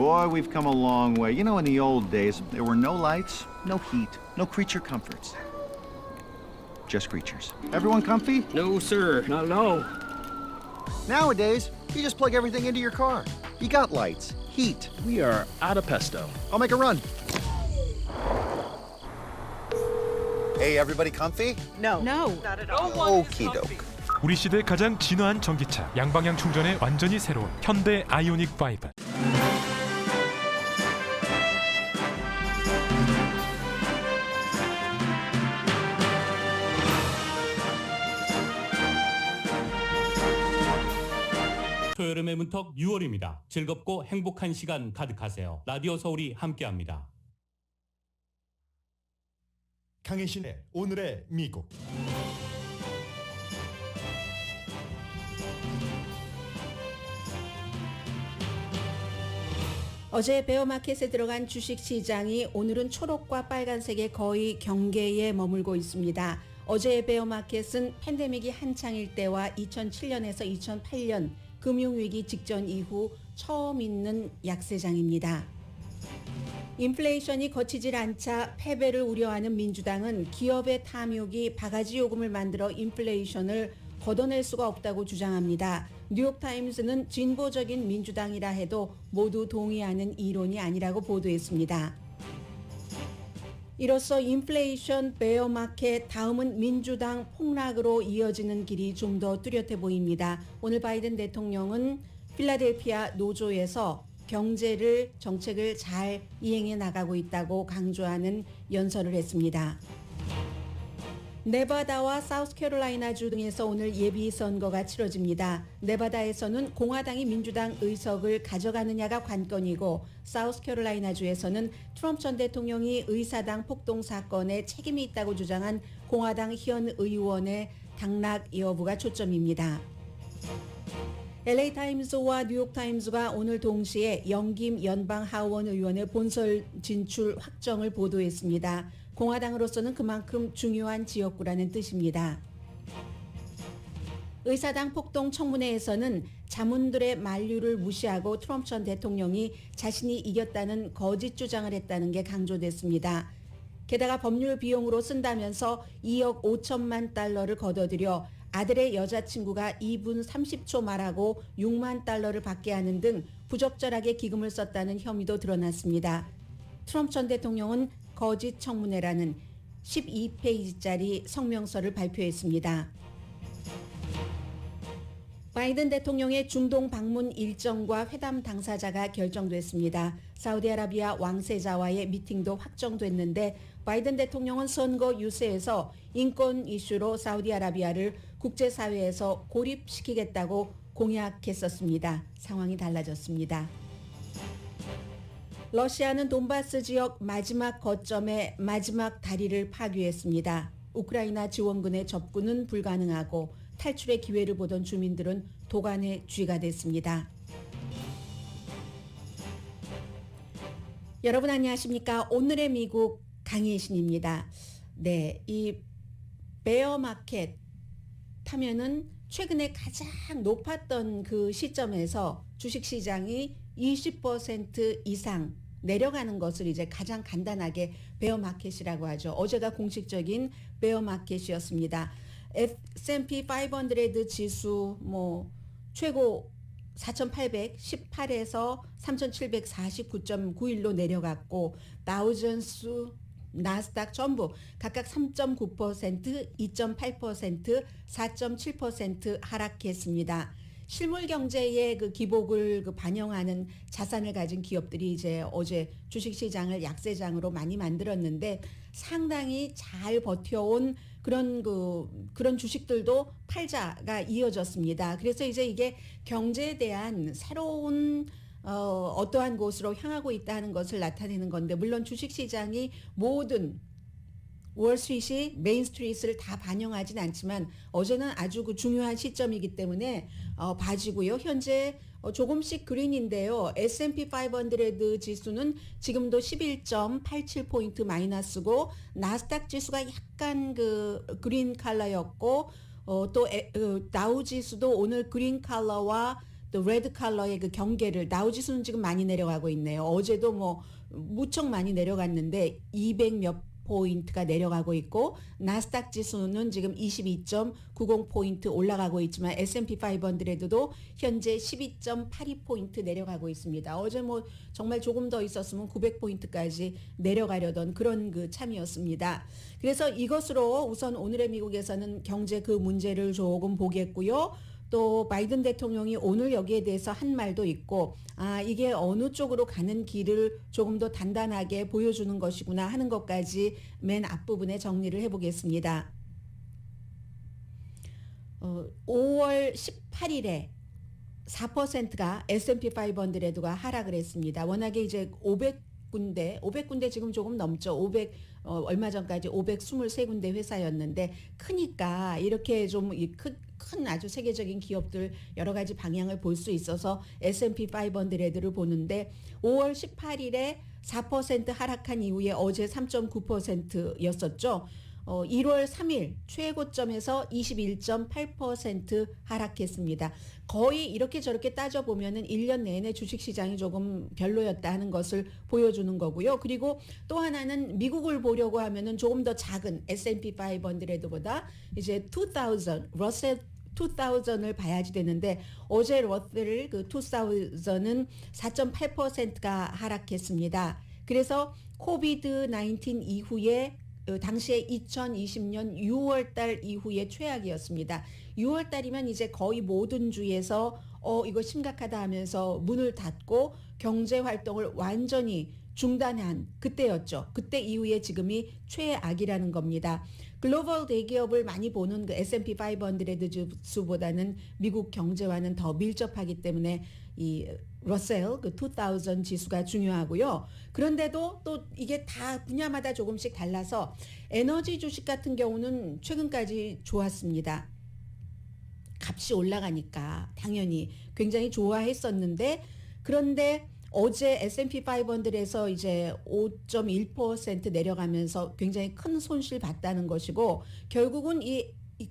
Boy, we've come a long way. You know, in the old days, there were no lights, no heat, no creature comforts. Just creatures. Everyone comfy? No, sir. Not at all. Nowadays, you just plug everything into your car. You got lights, heat. We are out of pesto. I'll make a run. Hey, everybody comfy? No. Okie doke. 우리 시대 가장 진화한 전기차, 양방향 충전에 완전히 새로운 현대 아이오닉 5. 초여름의 문턱 6월입니다. 즐겁고 행복한 시간 가득하세요. 라디오 서울이 함께합니다. 강혜신의 오늘의 미국. 어제 베어마켓에 들어간 주식시장이 오늘은 초록과 빨간색의 거의 경계에 머물고 있습니다. 어제의 베어마켓은 팬데믹이 한창일 때와 2007년에서 2008년 금융위기 직전 이후 처음 있는 약세장입니다. 인플레이션이 거치질 않자 패배를 우려하는 민주당은 기업의 탐욕이 바가지 요금을 만들어 인플레이션을 걷어낼 수가 없다고 주장합니다. 뉴욕타임스는 진보적인 민주당이라 해도 모두 동의하는 이론이 아니라고 보도했습니다. 이로써 인플레이션 베어마켓 다음은 민주당 폭락으로 이어지는 길이 좀 더 뚜렷해 보입니다. 오늘 바이든 대통령은 필라델피아 노조에서 정책을 잘 이행해 나가고 있다고 강조하는 연설을 했습니다. 네바다와 사우스캐롤라이나주 등에서 오늘 예비선거가 치러집니다. 네바다에서는 공화당이 민주당 의석을 가져가느냐가 관건이고 사우스캐롤라이나주에서는 트럼프 전 대통령이 의사당 폭동 사건에 책임이 있다고 주장한 공화당 현 의원의 당락 여부가 초점입니다. LA타임스와 뉴욕타임스가 오늘 동시에 영김 연방하원 의원의 본선 진출 확정을 보도했습니다. 공화당으로서는 그만큼 중요한 지역구라는 뜻입니다. 의사당 폭동 청문회에서는 자문들의 만류를 무시하고 트럼프 전 대통령이 자신이 이겼다는 거짓 주장을 했다는 게 강조됐습니다. 게다가 법률 비용으로 쓴다면서 2억 5천만 달러를 걷어들여 아들의 여자친구가 2분 30초 말하고 6만 달러를 받게 하는 등 부적절하게 기금을 썼다는 혐의도 드러났습니다. 트럼프 전 대통령은 거짓 청문회라는 12페이지짜리 성명서를 발표했습니다. 바이든 대통령의 중동 방문 일정과 회담 당사자가 결정됐습니다. 사우디아라비아 왕세자와의 미팅도 확정됐는데 바이든 대통령은 선거 유세에서 인권 이슈로 사우디아라비아를 국제사회에서 고립시키겠다고 공약했었습니다. 상황이 달라졌습니다. 러시아는 돈바스 지역 마지막 거점의 마지막 다리를 파괴했습니다. 우크라이나 지원군의 접근은 불가능하고 탈출의 기회를 보던 주민들은 도간에 쥐가 됐습니다. 여러분 안녕하십니까? 오늘의 미국 강혜신입니다. 네, 이 베어마켓 하면은 최근에 가장 높았던 그 시점에서 주식시장이 20% 이상 내려가는 것을 이제 가장 간단하게 베어마켓이라고 하죠. 어제가 공식적인 베어마켓이었습니다. S&P 500 지수 최고 4,818에서 3,749.91로 내려갔고 다우존스 나스닥 전부 각각 3.9%, 2.8%, 4.7% 하락했습니다. 실물 경제의 그 기복을 반영하는 자산을 가진 기업들이 이제 어제 주식시장을 약세장으로 많이 만들었는데 상당히 잘 버텨온 그런 주식들도 팔자가 이어졌습니다. 그래서 이제 이게 경제에 대한 새로운 어떠한 곳으로 향하고 있다는 것을 나타내는 건데 물론 주식시장이 모든 월스트리트이 메인스트리트를 다 반영하진 않지만 어제는 아주 그 중요한 시점이기 때문에 봐지고요. 현재 조금씩 그린인데요. S&P 500 지수는 지금도 11.87포인트 마이너스고 나스닥 지수가 약간 그 그린 컬러였고 또 다우 지수도 오늘 그린 컬러와 또 레드 컬러의 그 경계를 다우지수는 지금 많이 내려가고 있네요. 어제도 뭐 무척 많이 내려갔는데 200 몇 포인트가 내려가고 있고 나스닥 지수는 지금 22.90포인트 올라가고 있지만 S&P 500도 현재 12.82포인트 내려가고 있습니다. 어제 뭐 정말 조금 더 있었으면 900포인트까지 내려가려던 그런 그 참이었습니다. 그래서 이것으로 우선 오늘의 미국에서는 경제 그 문제를 조금 보겠고요. 또 바이든 대통령이 오늘 여기에 대해서 한 말도 있고 이게 어느 쪽으로 가는 길을 조금 더 단단하게 보여주는 것이구나 하는 것까지 맨 앞부분에 정리를 해보겠습니다. 5월 18일에 4%가 S&P 500가 하락을 했습니다. 워낙에 이제 500군데 지금 조금 넘죠. 얼마 전까지 523군데 회사였는데 크니까 이렇게 좀 큰 아주 세계적인 기업들 여러 가지 방향을 볼 수 있어서 S&P 500를 보는데 5월 18일에 4% 하락한 이후에 어제 3.9%였었죠. 1월 3일 최고점에서 21.8% 하락했습니다. 거의 이렇게 저렇게 따져보면은 1년 내내 주식시장이 조금 별로였다 하는 것을 보여주는 거고요. 그리고 또 하나는 미국을 보려고 하면은 조금 더 작은 S&P 500보다 이제 2000, 러셀 2000을 봐야지 되는데 어제 러셀 그 2000은 4.8%가 하락했습니다. 그래서 코비드-19 이후에 당시에 2020년 6월 달 이후에 최악이었습니다. 6월 달이면 이제 거의 모든 주에서 이거 심각하다 하면서 문을 닫고 경제 활동을 완전히 중단한 그때였죠. 그때 이후에 지금이 최악이라는 겁니다. 글로벌 대기업을 많이 보는 그 S&P 500 지수보다는 미국 경제와는 더 밀접하기 때문에 이 러셀 그 2000 지수가 중요하고요. 그런데도 또 이게 다 분야마다 조금씩 달라서 에너지 주식 같은 경우는 최근까지 좋았습니다. 값이 올라가니까 당연히 굉장히 좋아했었는데 그런데 어제 S&P 500에서 이제 5.1% 내려가면서 굉장히 큰 손실 봤다는 것이고 결국은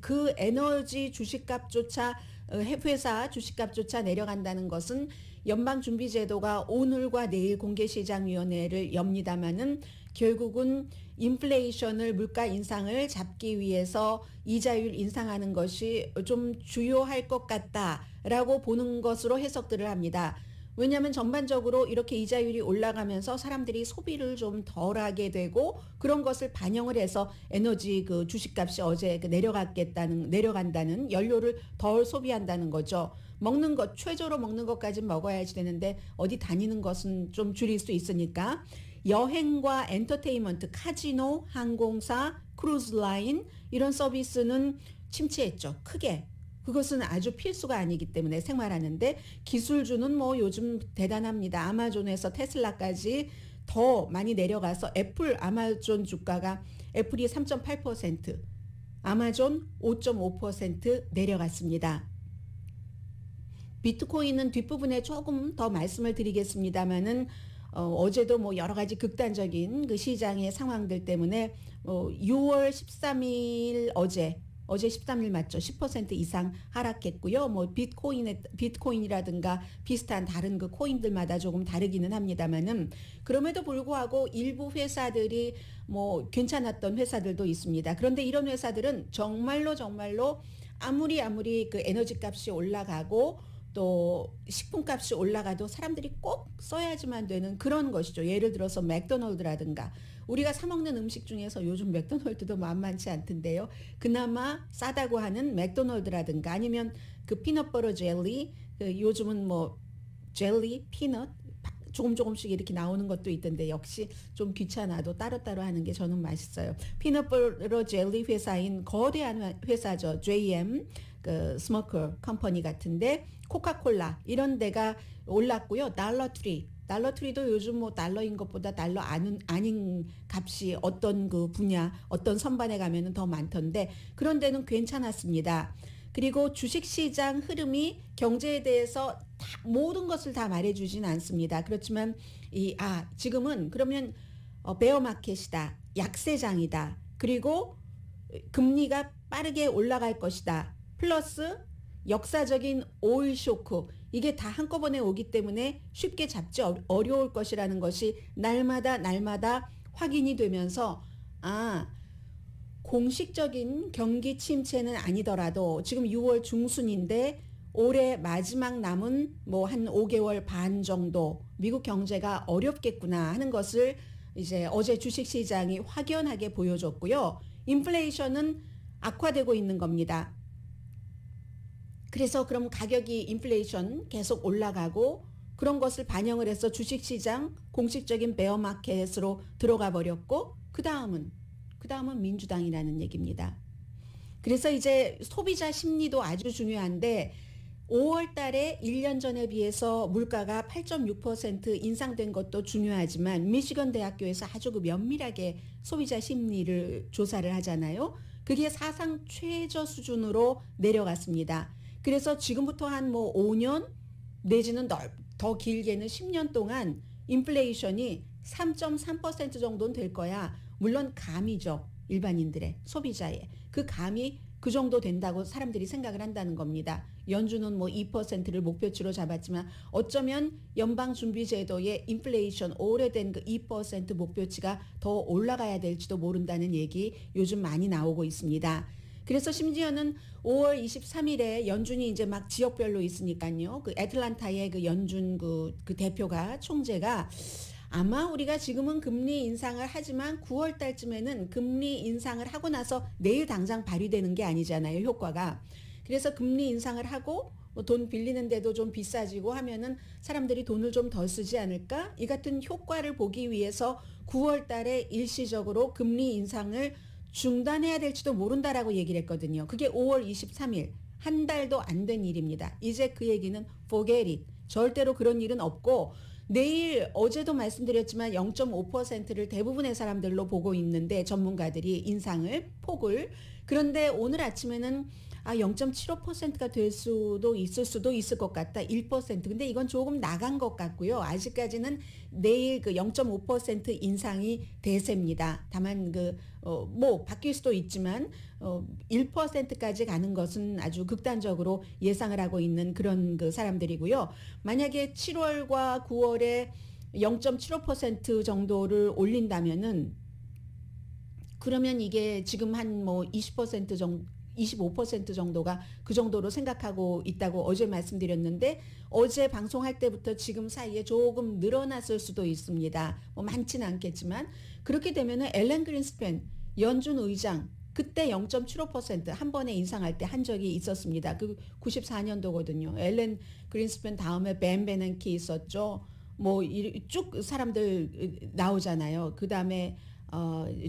그 에너지 주식값조차 회사 주식값조차 내려간다는 것은 연방준비제도가 오늘과 내일 공개시장위원회를 엽니다마는 결국은 인플레이션을 물가 인상을 잡기 위해서 이자율 인상하는 것이 좀 주요할 것 같다라고 보는 것으로 해석들을 합니다. 왜냐하면 전반적으로 이렇게 이자율이 올라가면서 사람들이 소비를 좀 덜하게 되고 그런 것을 반영을 해서 에너지 그 주식값이 어제 내려간다는 연료를 덜 소비한다는 거죠. 먹는 것 최저로 먹는 것까지 먹어야지 되는데 어디 다니는 것은 좀 줄일 수 있으니까 여행과 엔터테인먼트, 카지노, 항공사, 크루즈 라인 이런 서비스는 침체했죠. 크게. 그것은 아주 필수가 아니기 때문에 생활하는데 기술주는 뭐 요즘 대단합니다. 아마존에서 테슬라까지 더 많이 내려가서 아마존 주가가 애플이 3.8%, 아마존 5.5% 내려갔습니다. 비트코인은 뒷부분에 조금 더 말씀을 드리겠습니다만은 어제도 뭐 여러 가지 극단적인 그 시장의 상황들 때문에 6월 13일 어제 13일 맞죠? 10% 이상 하락했고요. 뭐 비트코인이라든가 비슷한 다른 그 코인들마다 조금 다르기는 합니다만은 그럼에도 불구하고 일부 회사들이 뭐 괜찮았던 회사들도 있습니다. 그런데 이런 회사들은 정말로 아무리 그 에너지 값이 올라가고 또 식품값이 올라가도 사람들이 꼭 써야지만 되는 그런 것이죠. 예를 들어서 맥도날드라든가 우리가 사 먹는 음식 중에서 요즘 맥도날드도 만만치 않던데요. 그나마 싸다고 하는 맥도날드라든가 아니면 그 피넛버터 젤리, 요즘은 뭐 젤리, 피넛 조금씩 이렇게 나오는 것도 있던데 역시 좀 귀찮아도 따로따로 하는 게 저는 맛있어요. 피넛버터 젤리 회사인 거대한 회사죠. JM 그 스모커 컴퍼니 같은데 코카콜라 이런 데가 올랐고요. 달러트리도 요즘 뭐 달러인 것보다 달러 아닌 값이 어떤 그 분야 어떤 선반에 가면은 더 많던데 그런 데는 괜찮았습니다. 그리고 주식시장 흐름이 경제에 대해서 모든 것을 다 말해주진 않습니다. 그렇지만 지금은 그러면 베어마켓이다, 약세장이다, 그리고 금리가 빠르게 올라갈 것이다, 플러스 역사적인 오일 쇼크 이게 다 한꺼번에 오기 때문에 쉽게 잡지 어려울 것이라는 것이 날마다 확인이 되면서 공식적인 경기 침체는 아니더라도 지금 6월 중순인데 올해 마지막 남은 뭐 한 5개월 반 정도 미국 경제가 어렵겠구나 하는 것을 이제 어제 주식시장이 확연하게 보여줬고요. 인플레이션은 악화되고 있는 겁니다. 그래서 그럼 가격이 인플레이션 계속 올라가고 그런 것을 반영을 해서 주식시장 공식적인 베어마켓으로 들어가 버렸고 그 다음은 민주당이라는 얘기입니다. 그래서 이제 소비자 심리도 아주 중요한데 5월 달에 1년 전에 비해서 물가가 8.6% 인상된 것도 중요하지만 미시건 대학교에서 아주 그 면밀하게 소비자 심리를 조사를 하잖아요. 그게 사상 최저 수준으로 내려갔습니다. 그래서 지금부터 한 뭐 5년 내지는 더 길게는 10년 동안 인플레이션이 3.3% 정도는 될 거야. 물론 감이죠. 일반인들의 소비자의 그 감이 그 정도 된다고 사람들이 생각을 한다는 겁니다. 연준은 뭐 2%를 목표치로 잡았지만 어쩌면 연방준비제도의 인플레이션 오래된 그 2% 목표치가 더 올라가야 될지도 모른다는 얘기 요즘 많이 나오고 있습니다. 그래서 심지어는 5월 23일에 연준이 이제 막 지역별로 있으니까요. 그 애틀란타의 그 연준 그 대표가 총재가 아마 우리가 지금은 금리 인상을 하지만 9월 달쯤에는 금리 인상을 하고 나서 내일 당장 발휘되는 게 아니잖아요. 효과가. 그래서 금리 인상을 하고 돈 빌리는데도 좀 비싸지고 하면은 사람들이 돈을 좀 덜 쓰지 않을까? 이 같은 효과를 보기 위해서 9월 달에 일시적으로 금리 인상을 중단해야 될지도 모른다라고 얘기를 했거든요. 그게 5월 23일. 한 달도 안 된 일입니다. 이제 그 얘기는 forget it. 절대로 그런 일은 없고 내일 어제도 말씀드렸지만 0.5%를 대부분의 사람들로 보고 있는데 전문가들이 인상을 폭을 그런데 오늘 아침에는 0.75%가 될 수도 있을 것 같다. 1%. 근데 이건 조금 나간 것 같고요. 아직까지는 내일 그 0.5% 인상이 대세입니다. 다만 뭐 바뀔 수도 있지만 1%까지 가는 것은 아주 극단적으로 예상을 하고 있는 그런 그 사람들이고요. 만약에 7월과 9월에 0.75% 정도를 올린다면은 그러면 이게 지금 한 뭐 20% 정도 25% 정도가 그 정도로 생각하고 있다고 어제 말씀드렸는데 어제 방송할 때부터 지금 사이에 조금 늘어났을 수도 있습니다. 뭐 많지는 않겠지만 그렇게 되면은 앨런 그린스팬 연준 의장 그때 0.75% 한 번에 인상할 때 한 적이 있었습니다. 그 94년도거든요. 앨런 그린스팬 다음에 벤 베넌키 있었죠. 뭐 쭉 사람들 나오잖아요. 그 다음에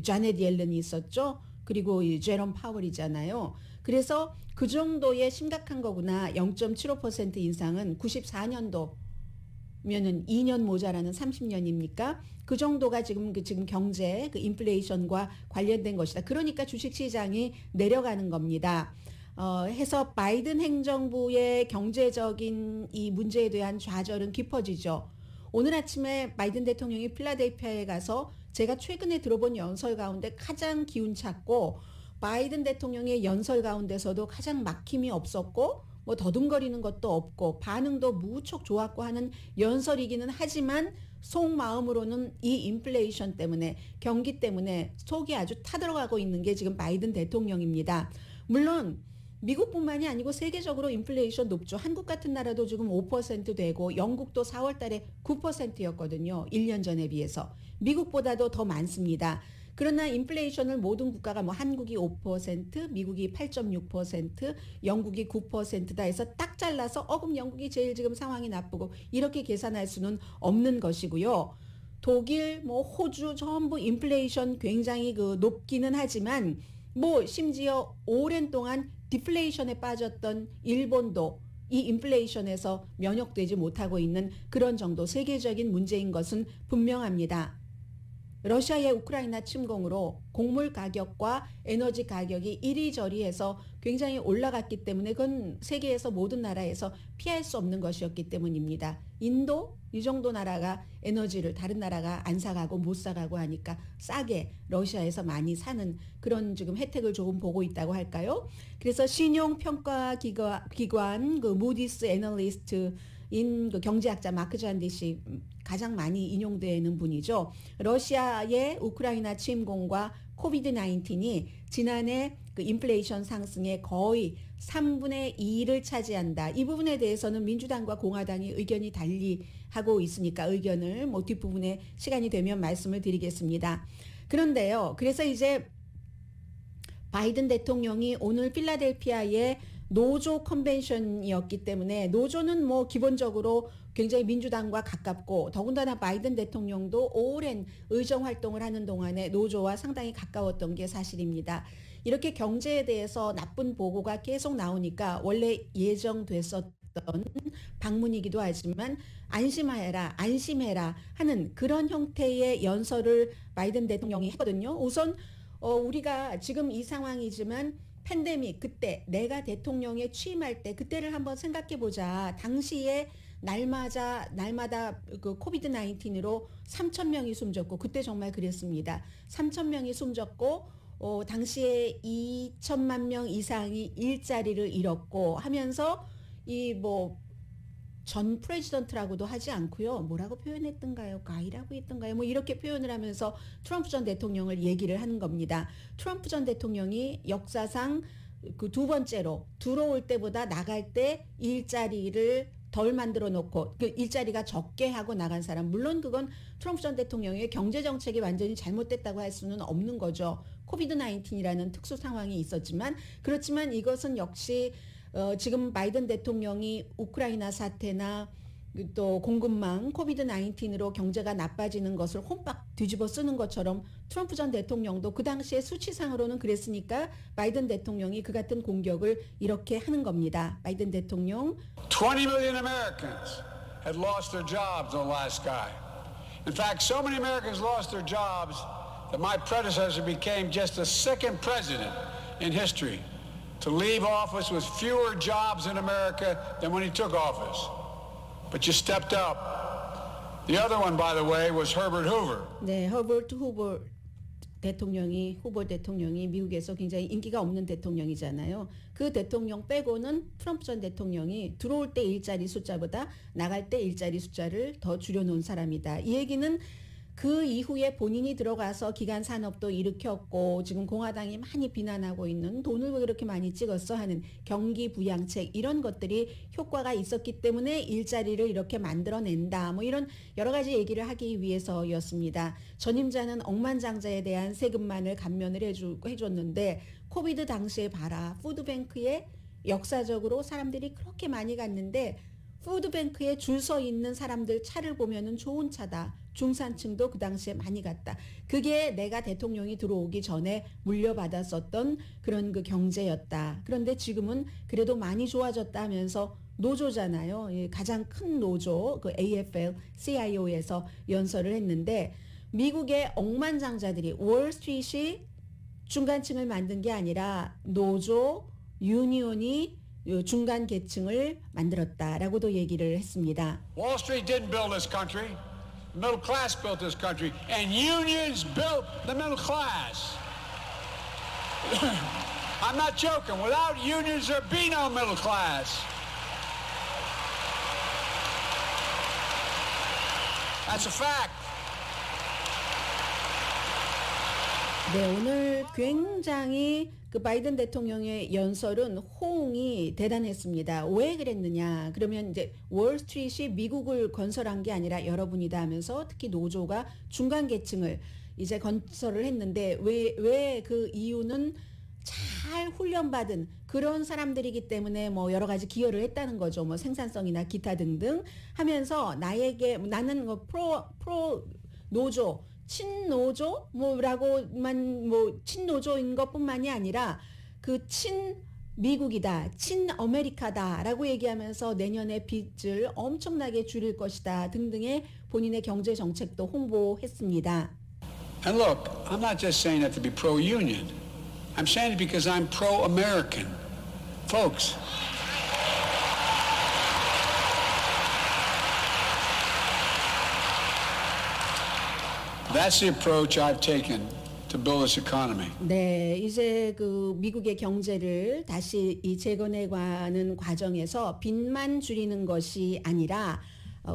자넷 옐런이 있었죠. 그리고 제롬 파월이잖아요. 그래서 그 정도의 심각한 거구나. 0.75% 인상은 94년도면은 2년 모자라는 30년입니까? 그 정도가 지금 경제 그 인플레이션과 관련된 것이다. 그러니까 주식시장이 내려가는 겁니다. 해서 바이든 행정부의 경제적인 이 문제에 대한 좌절은 깊어지죠. 오늘 아침에 바이든 대통령이 필라델피아에 가서 제가 최근에 들어본 연설 가운데 가장 기운찼고 바이든 대통령의 연설 가운데서도 가장 막힘이 없었고 뭐 더듬거리는 것도 없고 반응도 무척 좋았고 하는 연설이기는 하지만 속마음으로는 이 인플레이션 때문에 경기 때문에 속이 아주 타들어가고 있는 게 지금 바이든 대통령입니다. 물론 미국뿐만이 아니고 세계적으로 인플레이션 높죠. 한국 같은 나라도 지금 5% 되고 영국도 4월 달에 9%였거든요. 1년 전에 비해서. 미국보다도 더 많습니다. 그러나 인플레이션을 모든 국가가 뭐 한국이 5%, 미국이 8.6%, 영국이 9%다 해서 딱 잘라서 그럼 영국이 제일 지금 상황이 나쁘고 이렇게 계산할 수는 없는 것이고요. 독일, 뭐 호주 전부 인플레이션 굉장히 높기는 하지만 뭐 심지어 오랜 동안 디플레이션에 빠졌던 일본도 이 인플레이션에서 면역되지 못하고 있는 그런 정도 세계적인 문제인 것은 분명합니다. 러시아의 우크라이나 침공으로 곡물 가격과 에너지 가격이 이리저리해서 굉장히 올라갔기 때문에 그건 세계에서 모든 나라에서 피할 수 없는 것이었기 때문입니다. 인도 이 정도 나라가 에너지를 다른 나라가 안 사가고 못 사가고 하니까 싸게 러시아에서 많이 사는 그런 지금 혜택을 조금 보고 있다고 할까요? 그래서 신용평가 기관 그 무디스 애널리스트인 그 경제학자 마크 잔디시 가장 많이 인용되는 분이죠. 러시아의 우크라이나 침공과 코비드 19이 지난해 그 인플레이션 상승의 거의 3분의 2를 차지한다. 이 부분에 대해서는 민주당과 공화당이 의견이 달리하고 있으니까 의견을 뭐 뒷부분에 시간이 되면 말씀을 드리겠습니다. 그런데요. 그래서 이제 바이든 대통령이 오늘 필라델피아의 노조 컨벤션이었기 때문에 노조는 뭐 기본적으로 굉장히 민주당과 가깝고 더군다나 바이든 대통령도 오랜 의정 활동을 하는 동안에 노조와 상당히 가까웠던 게 사실입니다. 이렇게 경제에 대해서 나쁜 보고가 계속 나오니까 원래 예정됐었던 방문이기도 하지만 안심해라 하는 그런 형태의 연설을 바이든 대통령이 했거든요. 우선 우리가 지금 이 상황이지만 팬데믹 그때 내가 대통령에 취임할 때 그때를 한번 생각해 보자. 당시에 날마다 그 코비드 19으로 3,000명이 숨졌고 그때 정말 그랬습니다. 3,000명이 숨졌고 당시에 2천만 명 이상이 일자리를 잃었고 하면서 이 뭐 전 프레지던트라고도 하지 않고요. 뭐라고 표현했던가요? 가이라고 했던가요? 뭐 이렇게 표현을 하면서 트럼프 전 대통령을 얘기를 하는 겁니다. 트럼프 전 대통령이 역사상 그 두 번째로 들어올 때보다 나갈 때 일자리를 덜 만들어 놓고 그 일자리가 적게 하고 나간 사람. 물론 그건 트럼프 전 대통령의 경제 정책이 완전히 잘못됐다고 할 수는 없는 거죠. 코비드 19이라는 특수 상황이 있었지만 그렇지만 이것은 역시 지금 바이든 대통령이 우크라이나 사태나 또 공급망 코비드 19으로 경제가 나빠지는 것을 혼박 뒤집어 쓰는 것처럼 트럼프 전 대통령도 그 당시에 수치상으로는 그랬으니까 바이든 대통령이 그 같은 공격을 이렇게 하는 겁니다. 바이든 대통령 20 million Americans had lost their jobs in Alaska. In fact, so many Americans lost their jobs that my predecessor became just the second president in history to leave office with fewer jobs in America than when he took office. But you stepped up. The other one, by the way, was Herbert Hoover. 네, 허버트 후보 대통령이 미국에서 굉장히 인기가 없는 대통령이잖아요. 그 대통령 빼고는 트럼프 전 대통령이 들어올 때 일자리 숫자보다 나갈 때 일자리 숫자를 더 줄여놓은 사람이다. 이 얘기는 그 이후에 본인이 들어가서 기간 산업도 일으켰고 지금 공화당이 많이 비난하고 있는 돈을 왜 그렇게 많이 찍었어 하는 경기 부양책 이런 것들이 효과가 있었기 때문에 일자리를 이렇게 만들어낸다. 뭐 이런 여러 가지 얘기를 하기 위해서였습니다. 전임자는 억만장자에 대한 세금만을 감면을 해줬는데 코비드 당시에 봐라. 푸드뱅크에 역사적으로 사람들이 그렇게 많이 갔는데 푸드뱅크에 줄 서 있는 사람들 차를 보면은 좋은 차다. 중산층도 그 당시에 많이 갔다. 그게 내가 대통령이 들어오기 전에 물려받았었던 그런 그 경제였다. 그런데 지금은 그래도 많이 좋아졌다 하면서 노조잖아요. 가장 큰 노조 그 AFL-CIO에서 연설을 했는데 미국의 억만장자들이 월스트리트이 중간층을 만든 게 아니라 노조, 유니온이 중간 계층을 만들었다라고도 얘기를 했습니다. Wall Street didn't build this country. The middle class built this country, and unions built the middle class. I'm not joking. Without unions, there'd be no middle class. That's a fact. 네, 오늘 굉장히 그 바이든 대통령의 연설은 호응이 대단했습니다. 왜 그랬느냐? 그러면 이제 월스트리트이 미국을 건설한 게 아니라 여러분이다 하면서 특히 노조가 중간 계층을 이제 건설을 했는데 왜 그 이유는 잘 훈련받은 그런 사람들이기 때문에 뭐 여러 가지 기여를 했다는 거죠. 뭐 생산성이나 기타 등등 하면서 나는 뭐 프로 노조 친노조 뭐라고만 뭐 친노조인 것뿐만이 아니라 그 친미국이다, 친아메리카다라고 얘기하면서 내년에 빚을 엄청나게 줄일 것이다 등등의 본인의 경제 정책도 홍보했습니다. And look, I'm not just saying that to be pro-union. I'm saying it because I'm pro-American. Folks, that's the approach I've taken to build this economy. 네, 이제 그 미국의 경제를 다시 이 재건해가는 과정에서 빚만 줄이는 것이 아니라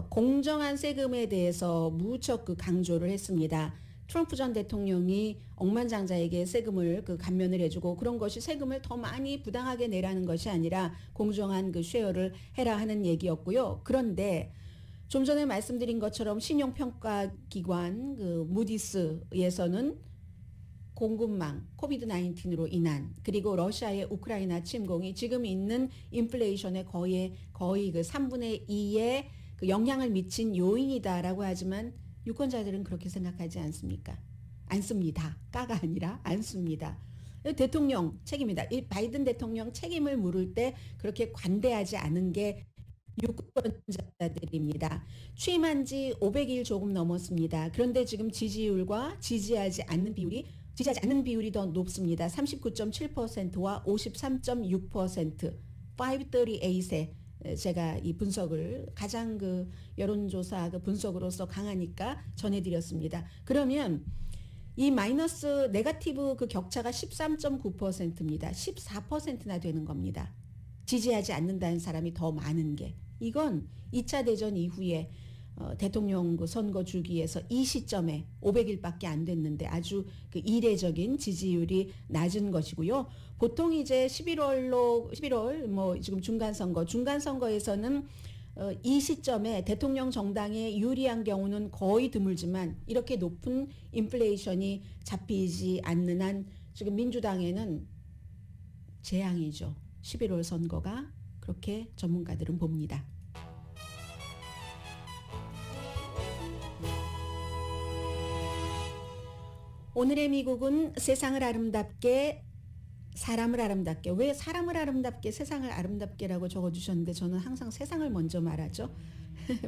공정한 세금에 대해서 무척 그 강조를 했습니다. 트럼프 전 대통령이 억만장자에게 세금을 그 감면을 해주고 그런 것이 세금을 더 많이 부당하게 내라는 것이 아니라 공정한 그 쉐어를 해라 하는 얘기였고요. 그런데 좀 전에 말씀드린 것처럼 신용평가기관 그 무디스에서는 공급망, 코비드-19으로 인한 그리고 러시아의 우크라이나 침공이 지금 있는 인플레이션의 거의 그 3분의 2의 그 영향을 미친 요인이다라고 하지만 유권자들은 그렇게 생각하지 않습니까? 않습니다. 까가 아니라 않습니다. 대통령 책임이다. 이 바이든 대통령 책임을 물을 때 그렇게 관대하지 않은 게 유권자들입니다. 취임한 지 500일 조금 넘었습니다. 그런데 지금 지지율과 지지하지 않는 비율이 더 높습니다. 39.7%와 53.6%, 538에 제가 이 분석을 가장 그 여론조사 그 분석으로서 강하니까 전해드렸습니다. 그러면 이 마이너스 네거티브 그 격차가 13.9%입니다. 14%나 되는 겁니다. 지지하지 않는다는 사람이 더 많은 게. 이건 2차 대전 이후에 대통령 그 선거 주기에서 이 시점에 500일밖에 안 됐는데 아주 그 이례적인 지지율이 낮은 것이고요. 보통 이제 11월 뭐 지금 중간선거에서는 이 시점에 대통령 정당에 유리한 경우는 거의 드물지만 이렇게 높은 인플레이션이 잡히지 않는 한 지금 민주당에는 재앙이죠. 11월 선거가 그렇게 전문가들은 봅니다. 오늘의 미국은 세상을 아름답게 사람을 아름답게 왜 사람을 아름답게 세상을 아름답게라고 적어주셨는데 저는 항상 세상을 먼저 말하죠.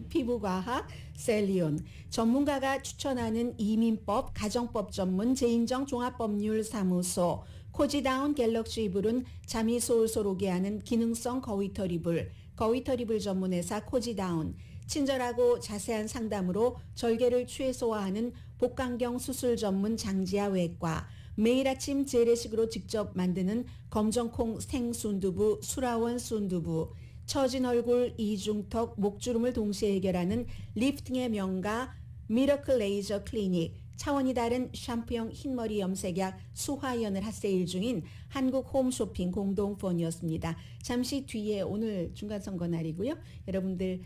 피부과학 셀리온 전문가가 추천하는 이민법 가정법 전문 제인정 종합법률사무소 코지다운 갤럭시 이불은 잠이 솔솔 오게 하는 기능성 거위털 이불 전문회사 코지다운 친절하고 자세한 상담으로 절개를 최소화하는 복강경 수술 전문 장지아 외과 매일 아침 재래식으로 직접 만드는 검정콩 생순두부 수라원 순두부 처진 얼굴 이중턱 목주름을 동시에 해결하는 리프팅의 명가 미러클 레이저 클리닉 차원이 다른 샴푸형 흰머리 염색약 수화연을 핫세일 중인 한국 홈쇼핑 공동폰이었습니다. 잠시 뒤에 오늘 중간선거 날이고요. 여러분들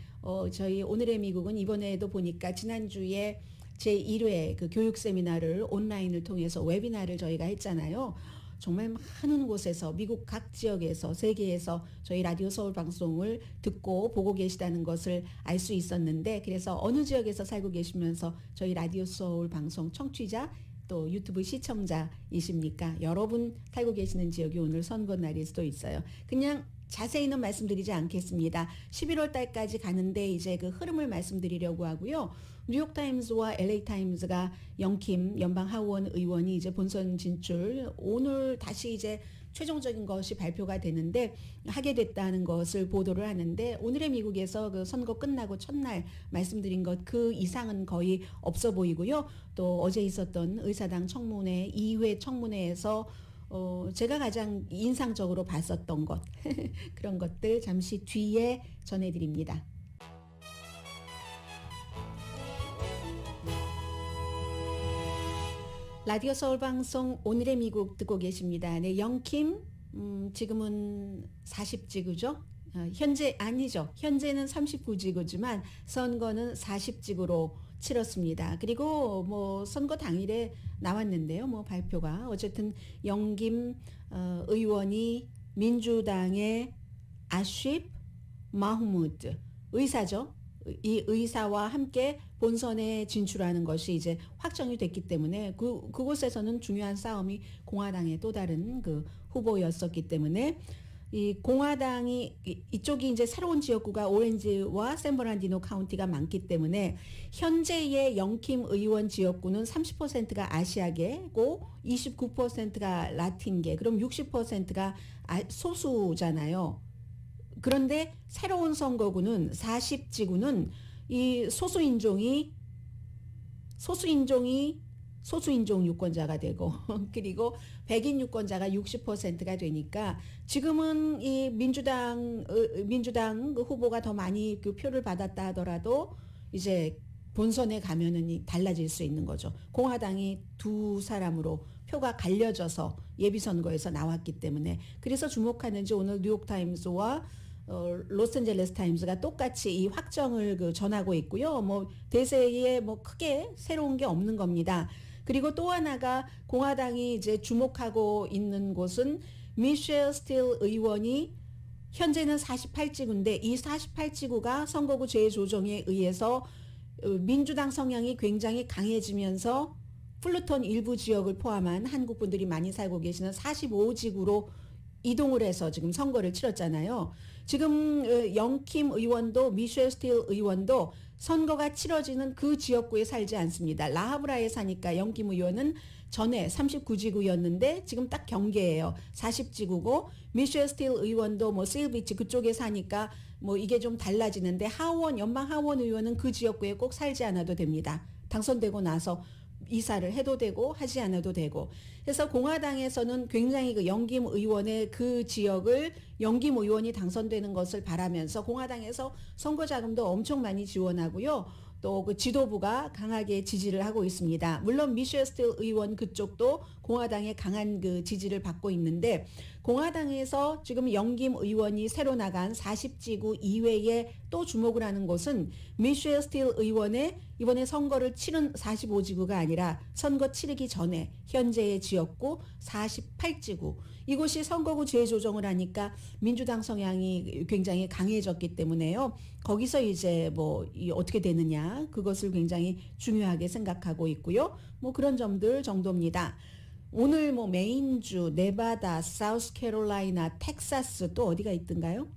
저희 오늘의 미국은 이번에도 보니까 지난주에 제1회 그 교육 세미나를 온라인을 통해서 웨비나를 저희가 했잖아요. 정말 많은 곳에서 미국 각 지역에서 세계에서 저희 라디오 서울 방송을 듣고 보고 계시다는 것을 알 수 있었는데 그래서 어느 지역에서 살고 계시면서 저희 라디오 서울 방송 청취자 또 유튜브 시청자이십니까? 여러분 살고 계시는 지역이 오늘 선거 날일 수도 있어요. 그냥 자세히는 말씀드리지 않겠습니다. 11월 달까지 가는데 이제 그 흐름을 말씀드리려고 하고요. 뉴욕타임즈와 LA타임즈가 영킴 연방하원 의원이 이제 본선 진출 오늘 다시 이제 최종적인 것이 발표가 되는데 하게 됐다는 것을 보도를 하는데 오늘의 미국에서 그 선거 끝나고 첫날 말씀드린 것 그 이상은 거의 없어 보이고요. 또 어제 있었던 의사당 청문회 2회 청문회에서 제가 가장 인상적으로 봤었던 것 그런 것들 잠시 뒤에 전해드립니다. 라디오 서울 방송 오늘의 미국 듣고 계십니다. 네, 영킴 지금은 40지구죠. 현재 아니죠. 현재는 39지구지만 선거는 40지구로 치렀습니다. 그리고 뭐 선거 당일에 나왔는데요. 뭐 발표가 어쨌든 영김 의원이 민주당의 아쉽 마흐무드 의사죠. 이 의사와 함께 본선에 진출하는 것이 이제 확정이 됐기 때문에 그곳에서는 중요한 싸움이 공화당의 또 다른 그 후보였었기 때문에 이 공화당이 이쪽이 이제 새로운 지역구가 오렌지와 샌버란디노 카운티가 많기 때문에 현재의 영킴 의원 지역구는 30%가 아시아계고 29%가 라틴계, 그럼 60%가 소수잖아요. 그런데 새로운 선거구는 40지구는 이 소수인종 유권자가 되고 그리고 백인 유권자가 60%가 되니까 지금은 이 민주당 그 후보가 더 많이 그 표를 받았다 하더라도 이제 본선에 가면은 달라질 수 있는 거죠. 공화당이 두 사람으로 표가 갈려져서 예비선거에서 나왔기 때문에 그래서 주목하는지 오늘 뉴욕타임스와 로스앤젤레스 타임스가 똑같이 이 확정을 전하고 있고요. 뭐 대세에 뭐 크게 새로운 게 없는 겁니다. 그리고 또 하나가 공화당이 이제 주목하고 있는 곳은 미셸 스틸 의원이 현재는 48지구인데 이 48지구가 선거구 재조정에 의해서 민주당 성향이 굉장히 강해지면서 플루톤 일부 지역을 포함한 한국 분들이 많이 살고 계시는 45지구로 이동을 해서 지금 선거를 치렀잖아요. 지금 영킴 의원도 미셸 스틸 의원도 선거가 치러지는 그 지역구에 살지 않습니다. 라하브라에 사니까 영킴 의원은 전에 39지구였는데 지금 딱 경계예요. 40지구고 미셸 스틸 의원도 뭐 세일비치 그쪽에 사니까 뭐 이게 좀 달라지는데 연방 하원 의원은 그 지역구에 꼭 살지 않아도 됩니다. 당선되고 나서 이사를 해도 되고 하지 않아도 되고. 그래서 공화당에서는 굉장히 그 영김 의원의 그 지역을 영김 의원이 당선되는 것을 바라면서 공화당에서 선거 자금도 엄청 많이 지원하고요. 또 그 지도부가 강하게 지지를 하고 있습니다. 물론 미셸 스틸 의원 그쪽도 공화당의 강한 그 지지를 받고 있는데 공화당에서 지금 영김 의원이 새로 나간 40지구 이외에 또 주목을 하는 곳은 미셸 스틸 의원의 이번에 선거를 치른 45지구가 아니라 선거 치르기 전에 현재의 지역구 48지구 이곳이 선거구 재조정을 하니까 민주당 성향이 굉장히 강해졌기 때문에요. 거기서 이제 뭐 어떻게 되느냐 그것을 굉장히 중요하게 생각하고 있고요. 뭐 그런 점들 정도입니다. 오늘 뭐 메인주, 네바다, 사우스캐롤라이나, 텍사스 또 어디가 있던가요?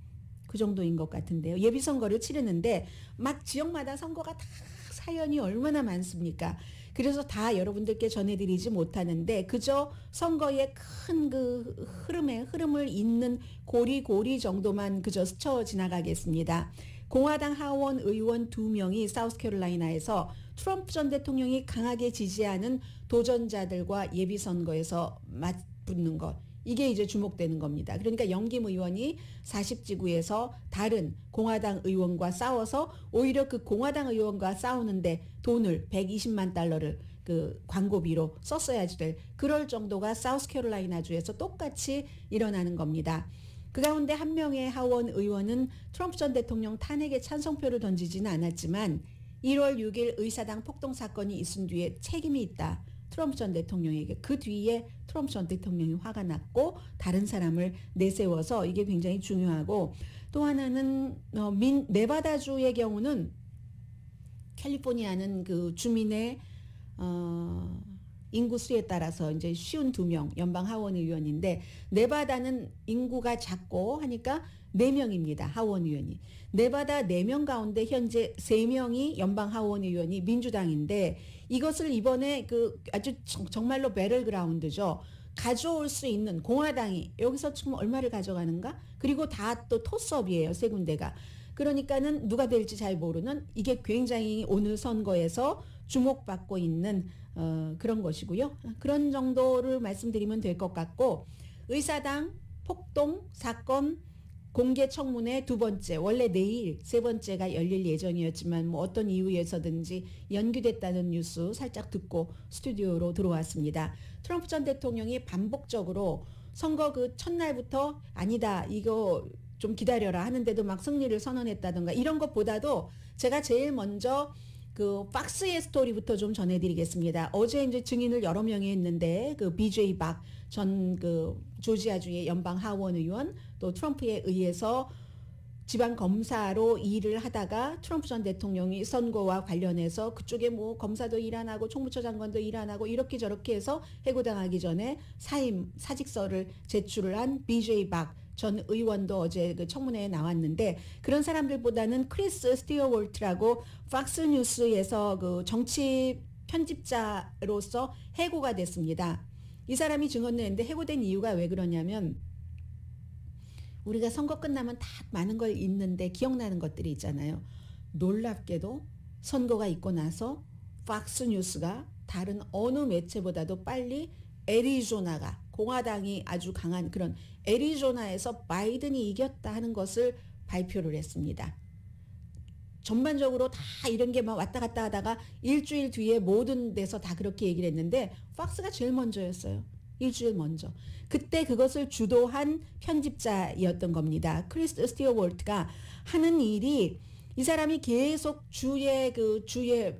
그 정도인 것 같은데요. 예비선거를 치르는데 막 지역마다 선거가 다 사연이 얼마나 많습니까? 그래서 다 여러분들께 전해드리지 못하는데 그저 선거의 큰 그 흐름을 잇는 고리고리 정도만 그저 스쳐 지나가겠습니다. 공화당 하원 의원 2명이 사우스캐롤라이나에서 트럼프 전 대통령이 강하게 지지하는 도전자들과 예비선거에서 맞붙는 것. 이게 이제 주목되는 겁니다. 그러니까 영김 의원이 40지구에서 다른 공화당 의원과 싸워서 오히려 그 공화당 의원과 싸우는데 돈을 120만 달러를 그 광고비로 썼어야지 될 그럴 정도가 사우스캐롤라이나 주에서 똑같이 일어나는 겁니다. 그 가운데 한 명의 하원 의원은 트럼프 전 대통령 탄핵에 찬성표를 던지지는 않았지만 1월 6일 의사당 폭동 사건이 있은 뒤에 책임이 있다. 트럼프 전 대통령에게 그 뒤에 트럼프 전 대통령이 화가 났고 다른 사람을 내세워서 이게 굉장히 중요하고 또 하나는 네바다주의 경우는 캘리포니아는 그 주민의 인구 수에 따라서 이제 52명 연방 하원 의원인데 네바다는 인구가 작고 하니까 4명입니다. 하원 의원이. 네바다 4명 가운데 현재 3명이 연방 하원 의원이 민주당인데 이것을 이번에 그 아주 정말로 배럴그라운드죠. 가져올 수 있는 공화당이 여기서 지금 얼마를 가져가는가? 그리고 다 또 토스업이에요. 세 군데가. 그러니까는 누가 될지 잘 모르는 이게 굉장히 오늘 선거에서 주목받고 있는 그런 것이고요. 그런 정도를 말씀드리면 될 것 같고 의사당 폭동 사건 공개 청문회 2번째 원래 내일 3번째가 열릴 예정이었지만 뭐 어떤 이유에서든지 연기됐다는 뉴스 살짝 듣고 스튜디오로 들어왔습니다. 트럼프 전 대통령이 반복적으로 선거 그 첫날부터 아니다 이거 좀 기다려라 하는데도 막 승리를 선언했다던가 이런 것보다도 제가 제일 먼저 그 박스의 스토리부터 좀 전해드리겠습니다. 어제 이제 증인을 여러 명이 했는데 그 BJ 박 전 그 조지아주의 연방 하원 의원 또 트럼프에 의해서 지방 검사로 일을 하다가 트럼프 전 대통령이 선거와 관련해서 그쪽에 뭐 검사도 일 안 하고 총무처 장관도 일 안 하고 이렇게 저렇게 해서 해고당하기 전에 사직서를 제출을 한 BJ 박 전 의원도 어제 그 청문회에 나왔는데 그런 사람들보다는 크리스 스티어월트라고 팍스뉴스에서 그 정치 편집자로서 해고가 됐습니다. 이 사람이 증언을 냈는데 해고된 이유가 왜 그러냐면 우리가 선거 끝나면 다 많은 걸 잊는데 기억나는 것들이 있잖아요. 놀랍게도 선거가 있고 나서 팍스뉴스가 다른 어느 매체보다도 빨리 애리조나가 공화당이 아주 강한 그런 애리조나에서 바이든이 이겼다 하는 것을 발표를 했습니다. 전반적으로 다 이런 게 막 왔다 갔다 하다가 일주일 뒤에 모든 데서 다 그렇게 얘기를 했는데 팍스가 제일 먼저였어요. 일주일 먼저. 그때 그것을 주도한 편집자였던 겁니다. 크리스 스티어월트가 하는 일이 이 사람이 계속 주에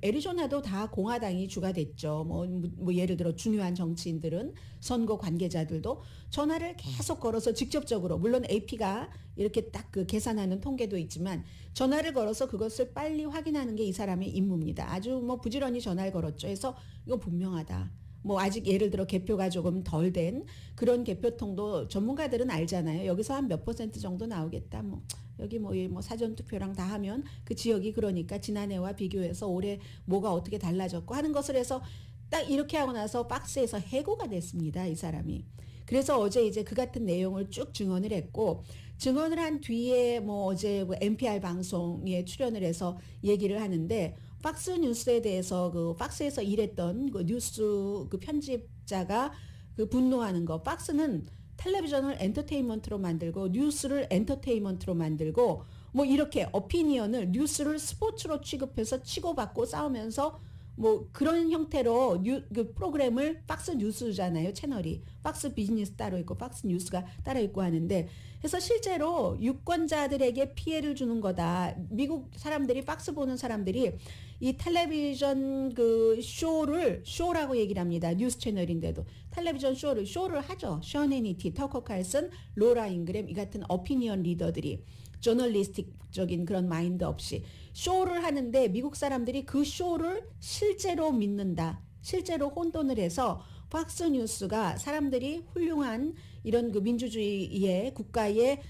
애리조나도 다 공화당이 주가 됐죠. 뭐 예를 들어 중요한 정치인들은 선거 관계자들도 전화를 계속 걸어서 직접적으로 물론 AP가 이렇게 딱 그 계산하는 통계도 있지만 전화를 걸어서 그것을 빨리 확인하는 게 이 사람의 임무입니다. 아주 뭐 부지런히 전화를 걸었죠. 그래서 이거 분명하다. 뭐 아직 예를 들어 개표가 조금 덜 된 그런 개표통도 전문가들은 알잖아요. 여기서 한 몇 % 정도 나오겠다. 뭐 여기 뭐 사전 투표랑 다 하면 그 지역이 그러니까 지난해와 비교해서 올해 뭐가 어떻게 달라졌고 하는 것을 해서 딱 이렇게 하고 나서 박스에서 해고가 됐습니다. 이 사람이. 그래서 어제 이제 그 같은 내용을 쭉 증언을 했고 증언을 한 뒤에 뭐 어제 뭐 NPR 방송에 출연을 해서 얘기를 하는데 팍스 뉴스에 대해서 그 팍스에서 일했던 그 뉴스 그 편집자가 그 분노하는 거. 팍스는 텔레비전을 엔터테인먼트로 만들고 뉴스를 엔터테인먼트로 만들고 뭐 이렇게 어피니언을 뉴스를 스포츠로 취급해서 치고받고 싸우면서 뭐 그런 형태로 그 프로그램을 팍스 뉴스잖아요. 채널이 팍스 비즈니스 따로 있고 팍스 뉴스가 따로 있고 하는데 그래서 실제로 유권자들에게 피해를 주는 거다. 미국 사람들이 팍스 보는 사람들이 이 텔레비전 그 쇼라고 얘기를 합니다. 뉴스 채널인데도 텔레비전 쇼를 하죠. 션 해니티, 터커 칼슨, 로라 잉그램 이 같은 어피니언 리더들이 저널리스틱적인 그런 마인드 없이 쇼를 하는데 미국 사람들이 그 쇼를 실제로 믿는다. 실제로 혼돈을 해서 팍스 뉴스가 사람들이 훌륭한 이런 그 민주주의의 국가의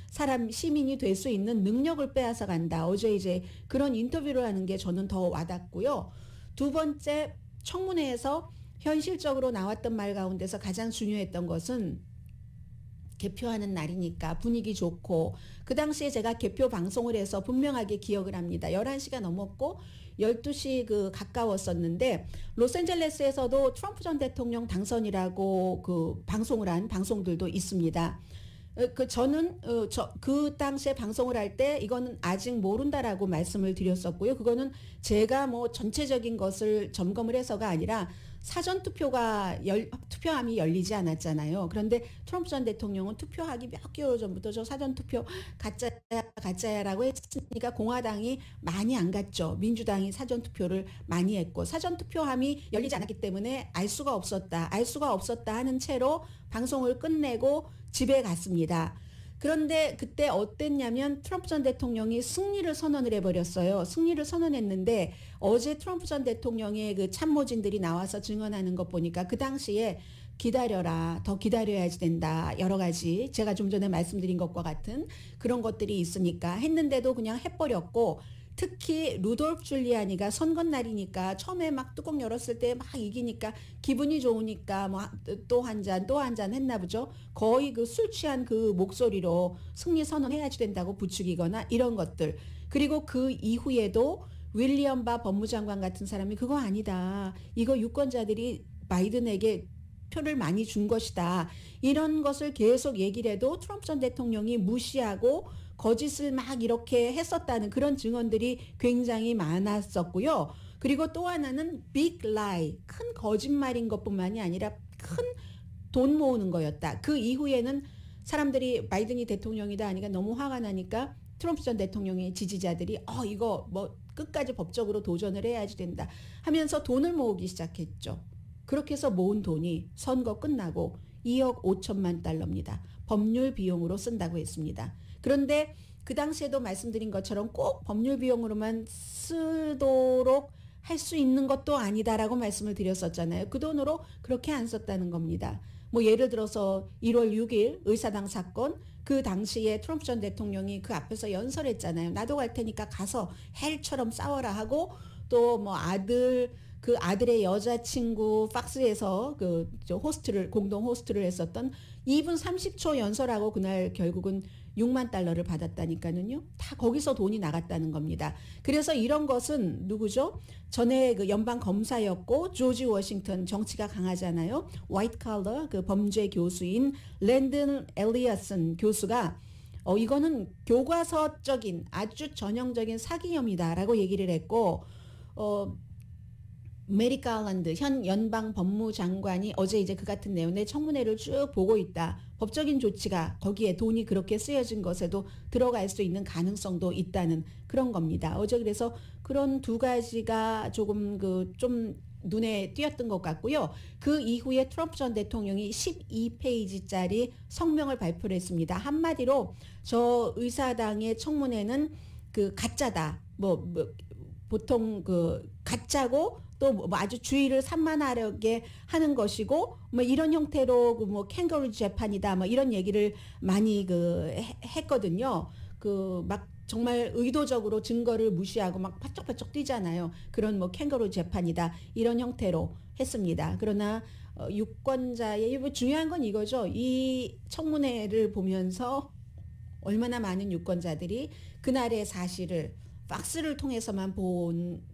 시민이 될 수 있는 능력을 빼앗아 간다. 어제 이제 그런 인터뷰를 하는 게 저는 더 와닿고요. 두 번째 청문회에서 현실적으로 나왔던 말 가운데서 가장 중요했던 것은 개표하는 날이니까 분위기 좋고 그 당시에 제가 개표 방송을 해서 분명하게 기억을 합니다. 11시가 넘었고 12시 그 가까웠었는데 로스앤젤레스에서도 트럼프 전 대통령 당선이라고 그 방송을 한 방송들도 있습니다. 저는 그 당시에 방송을 할 때 이거는 아직 모른다라고 말씀을 드렸었고요. 그거는 제가 뭐 전체적인 것을 점검을 해서가 아니라 사전 투표함이 열리지 않았잖아요. 그런데 트럼프 전 대통령은 투표하기 몇 개월 전부터 저 사전 투표 가짜야라고 했으니까 공화당이 많이 안 갔죠. 민주당이 사전 투표를 많이 했고 사전 투표함이 열리지 않았기 때문에 알 수가 없었다 하는 채로 방송을 끝내고 집에 갔습니다. 그런데 그때 어땠냐면 트럼프 전 대통령이 승리를 선언을 해버렸어요. 승리를 선언했는데 어제 트럼프 전 대통령의 그 참모진들이 나와서 증언하는 것 보니까 그 당시에 기다려라, 더 기다려야지 된다. 여러 가지 제가 좀 전에 말씀드린 것과 같은 그런 것들이 있으니까 했는데도 그냥 해버렸고 특히 루돌프 줄리아니가 선거 날이니까 처음에 막 뚜껑 열었을 때 막 이기니까 기분이 좋으니까 뭐 또 한 잔 했나 보죠. 거의 그 술 취한 그 목소리로 승리 선언해야지 된다고 부추기거나 이런 것들. 그리고 그 이후에도 윌리엄 바 법무장관 같은 사람이 그거 아니다. 이거 유권자들이 바이든에게 표를 많이 준 것이다. 이런 것을 계속 얘기를 해도 트럼프 전 대통령이 무시하고 거짓을 막 이렇게 했었다는 그런 증언들이 굉장히 많았었고요. 그리고 또 하나는 빅 라이, 큰 거짓말인 것뿐만이 아니라 큰 돈 모으는 거였다. 그 이후에는 사람들이 바이든이 대통령이다 하니까 너무 화가 나니까 트럼프 전 대통령의 지지자들이 이거 뭐 끝까지 법적으로 도전을 해야지 된다 하면서 돈을 모으기 시작했죠. 그렇게 해서 모은 돈이 선거 끝나고 2억 5천만 달러입니다. 법률 비용으로 쓴다고 했습니다. 그런데 그 당시에도 말씀드린 것처럼 꼭 법률 비용으로만 쓰도록 할 수 있는 것도 아니다라고 말씀을 드렸었잖아요. 그 돈으로 그렇게 안 썼다는 겁니다. 뭐 예를 들어서 1월 6일 의사당 사건 그 당시에 트럼프 전 대통령이 그 앞에서 연설했잖아요. 나도 갈 테니까 가서 헬처럼 싸워라 하고 또 뭐 그 아들의 여자친구 팍스에서 저 호스트를 공동 호스트를 했었던 2분 30초 연설하고 그날 결국은 6만 달러를 받았다니까는요. 다 거기서 돈이 나갔다는 겁니다. 그래서 이런 것은 누구죠? 전에 그 연방 검사였고 조지 워싱턴 정치가 강하잖아요. 화이트 칼러 그 범죄 교수인 랜든 엘리어슨 교수가 이거는 교과서적인 아주 전형적인 사기 혐의다라고 얘기를 했고 메리 가랜드 현 연방 법무장관이 어제 이제 그 같은 내용의 청문회를 쭉 보고 있다. 법적인 조치가 거기에 돈이 그렇게 쓰여진 것에도 들어갈 수 있는 가능성도 있다는 그런 겁니다. 어제 그래서 그런 두 가지가 조금 좀 눈에 띄었던 것 같고요. 그 이후에 트럼프 전 대통령이 12페이지짜리 성명을 발표를 했습니다. 한마디로 저 의사당의 청문회는 그 가짜다. 보통 그 가짜고 또 뭐 아주 주의를 산만하게 하는 것이고 뭐 이런 형태로 뭐 캥거루 재판이다 뭐 이런 얘기를 많이 했거든요. 막 정말 의도적으로 증거를 무시하고 막 바짝바짝 뛰잖아요. 그런 뭐 캥거루 재판이다 이런 형태로 했습니다. 그러나 유권자의 중요한 건 이거죠. 이 청문회를 보면서 얼마나 많은 유권자들이 그날의 사실을 팍스를 통해서만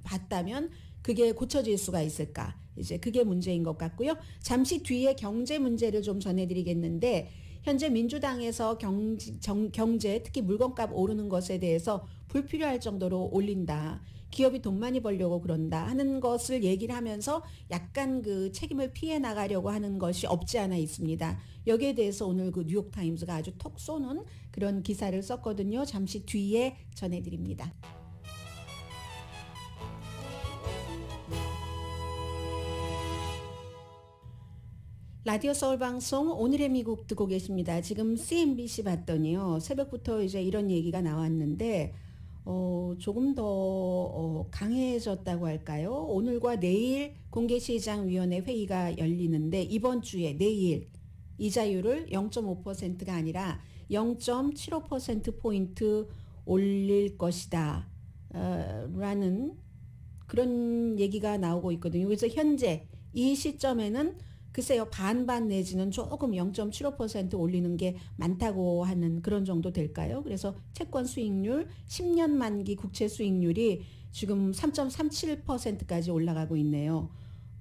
봤다면 그게 고쳐질 수가 있을까? 이제 그게 문제인 것 같고요. 잠시 뒤에 경제 문제를 좀 전해드리겠는데 현재 민주당에서 경제 특히 물건값 오르는 것에 대해서 불필요할 정도로 올린다. 기업이 돈 많이 벌려고 그런다 하는 것을 얘기를 하면서 약간 그 책임을 피해 나가려고 하는 것이 없지 않아 있습니다. 여기에 대해서 오늘 그 뉴욕타임스가 아주 톡 쏘는 그런 기사를 썼거든요. 잠시 뒤에 전해드립니다. 라디오 서울 방송 오늘의 미국 듣고 계십니다. 지금 CNBC 봤더니요. 새벽부터 이제 이런 얘기가 나왔는데 조금 더 강해졌다고 할까요? 오늘과 내일 공개시장위원회 회의가 열리는데 이번 주에 내일 이자율을 0.5%가 아니라 0.75%포인트 올릴 것이다. 라는 그런 얘기가 나오고 있거든요. 그래서 현재 이 시점에는 글쎄요, 반반 내지는 조금 0.75% 올리는 게 많다고 하는 그런 정도 될까요? 그래서 채권 수익률, 10년 만기 국채 수익률이 지금 3.37%까지 올라가고 있네요.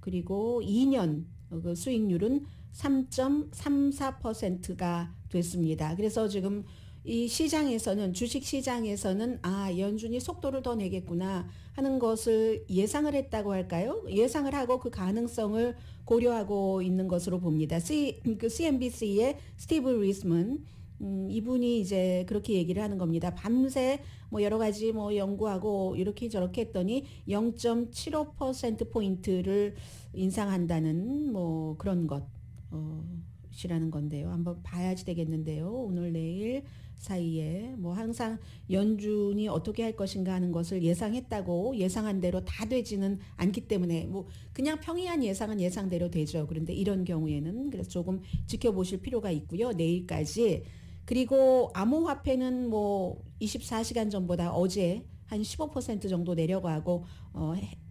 그리고 2년 그 수익률은 3.34%가 됐습니다. 그래서 지금 이 시장에서는 주식 시장에서는 연준이 속도를 더 내겠구나 하는 것을 예상을 했다고 할까요? 예상을 하고 그 가능성을 고려하고 있는 것으로 봅니다. CNBC의 스티브 리스먼 이분이 이제 그렇게 얘기를 하는 겁니다. 밤새 뭐 여러 가지 뭐 연구하고 이렇게 저렇게 했더니 0.75% 포인트를 인상한다는 뭐 그런 것이라는 건데요. 한번 봐야지 되겠는데요. 오늘 내일 사이에 뭐 항상 연준이 어떻게 할 것인가 하는 것을 예상했다고 예상한 대로 다 되지는 않기 때문에 뭐 그냥 평이한 예상은 예상대로 되죠. 그런데 이런 경우에는 그래서 조금 지켜보실 필요가 있고요. 내일까지. 그리고 암호화폐는 뭐 24시간 전보다 어제 한 15% 정도 내려가고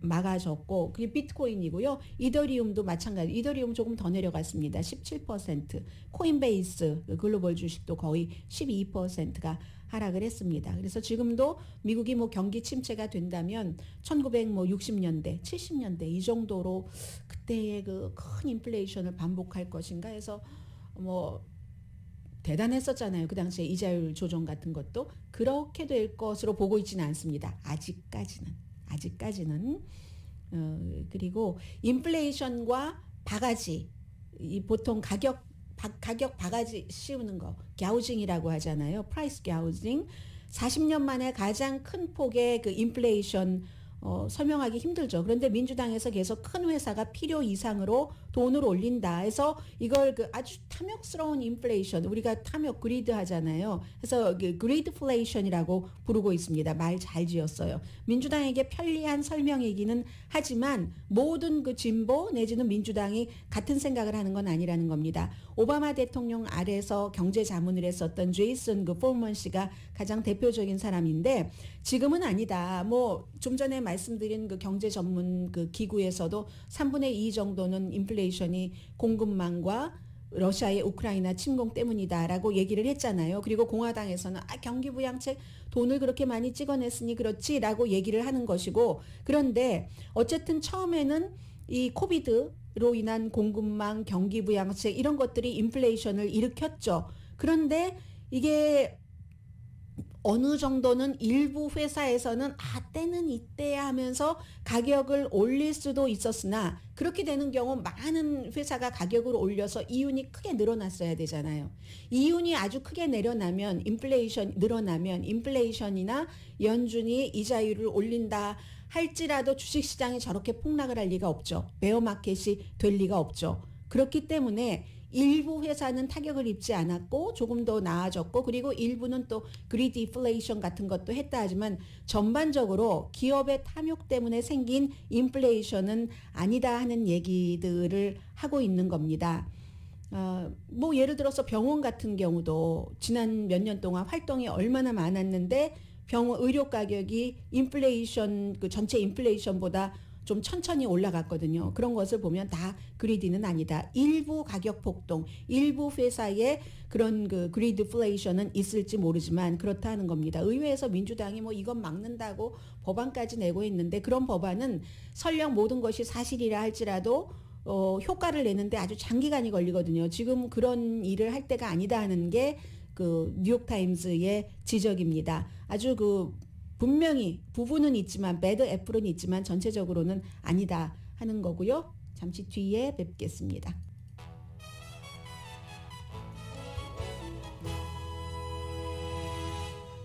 막아졌고 그게 비트코인이고요. 이더리움도 마찬가지. 이더리움 조금 더 내려갔습니다. 17%. 코인베이스 글로벌 주식도 거의 12%가 하락을 했습니다. 그래서 지금도 미국이 뭐 경기 침체가 된다면 1960년대, 70년대 이 정도로 그때의 그 큰 인플레이션을 반복할 것인가 해서 뭐 대단했었잖아요. 그 당시에 이자율 조정 같은 것도 그렇게 될 것으로 보고 있지는 않습니다. 아직까지는. 그리고 인플레이션과 바가지, 이 보통 가격 바가지 씌우는 거, 갸우징이라고 하잖아요. 프라이스 갸우징. 40년 만에 가장 큰 폭의 그 인플레이션 설명하기 힘들죠. 그런데 민주당에서 계속 큰 회사가 필요 이상으로 돈을 올린다 해서 이걸 그 아주 탐욕스러운 인플레이션, 우리가 탐욕 그리드 하잖아요. 그래서 그리드플레이션이라고 부르고 있습니다. 말 잘 지었어요. 민주당에게 편리한 설명이기는 하지만 모든 그 진보 내지는 민주당이 같은 생각을 하는 건 아니라는 겁니다. 오바마 대통령 아래서 경제 자문을 했었던 제이슨 그 폴먼 씨가 가장 대표적인 사람인데 지금은 아니다. 뭐 좀 전에 말씀드린 그 경제 전문 그 기구에서도 3분의 2 정도는 인플레이션이 공급망과 러시아의 우크라이나 침공 때문이다라고 얘기를 했잖아요. 그리고 공화당에서는 경기 부양책 돈을 그렇게 많이 찍어냈으니 그렇지라고 얘기를 하는 것이고, 그런데 어쨌든 처음에는 이 코비드로 인한 공급망, 경기 부양책 이런 것들이 인플레이션을 일으켰죠. 그런데 이게 어느 정도는 일부 회사에서는 때는 이때야 하면서 가격을 올릴 수도 있었으나 그렇게 되는 경우 많은 회사가 가격을 올려서 이윤이 크게 늘어났어야 되잖아요. 이윤이 아주 크게 늘어나면 늘어나면 인플레이션이나 연준이 이자율을 올린다 할지라도 주식시장이 저렇게 폭락을 할 리가 없죠. 베어마켓이 될 리가 없죠. 그렇기 때문에 일부 회사는 타격을 입지 않았고 조금 더 나아졌고, 그리고 일부는 또 그리디플레이션 같은 것도 했다 하지만 전반적으로 기업의 탐욕 때문에 생긴 인플레이션은 아니다 하는 얘기들을 하고 있는 겁니다. 뭐 예를 들어서 병원 같은 경우도 지난 몇 년 동안 활동이 얼마나 많았는데 병원 의료 가격이 인플레이션 그 전체 인플레이션보다 좀 천천히 올라갔거든요. 그런 것을 보면 다 그리디는 아니다. 일부 가격 폭동, 일부 회사의 그런 그 그리드플레이션은 있을지 모르지만 그렇다는 겁니다. 의회에서 민주당이 뭐 이건 막는다고 법안까지 내고 있는데 그런 법안은 설령 모든 것이 사실이라 할지라도 효과를 내는데 아주 장기간이 걸리거든요. 지금 그런 일을 할 때가 아니다 하는 게 그 뉴욕타임스의 지적입니다. 아주 그 분명히 부분은 있지만 배드 애플은 있지만 전체적으로는 아니다 하는 거고요. 잠시 뒤에 뵙겠습니다.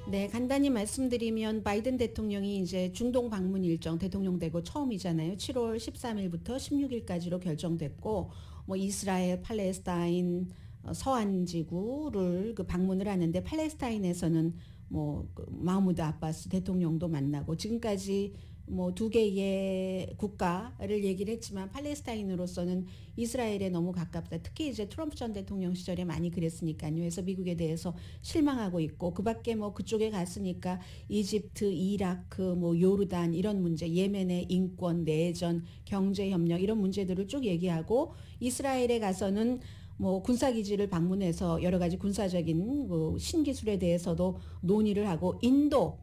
네, 간단히 말씀드리면 바이든 대통령이 이제 중동 방문 일정 대통령 되고 처음이잖아요. 7월 13일부터 16일까지로 결정됐고, 뭐 이스라엘, 팔레스타인, 서안 지구를 그 방문을 하는데 팔레스타인에서는 뭐 마흐무드 아바스 대통령도 만나고 지금까지 뭐 두 개의 국가를 얘기를 했지만 팔레스타인으로서는 이스라엘에 너무 가깝다. 특히 이제 트럼프 전 대통령 시절에 많이 그랬으니까요. 그래서 미국에 대해서 실망하고 있고, 그밖에 뭐 그쪽에 갔으니까 이집트, 이라크, 뭐 요르단 이런 문제, 예멘의 인권, 내전, 경제 협력 이런 문제들을 쭉 얘기하고, 이스라엘에 가서는 뭐 군사기지를 방문해서 여러 가지 군사적인 그 신기술에 대해서도 논의를 하고 인도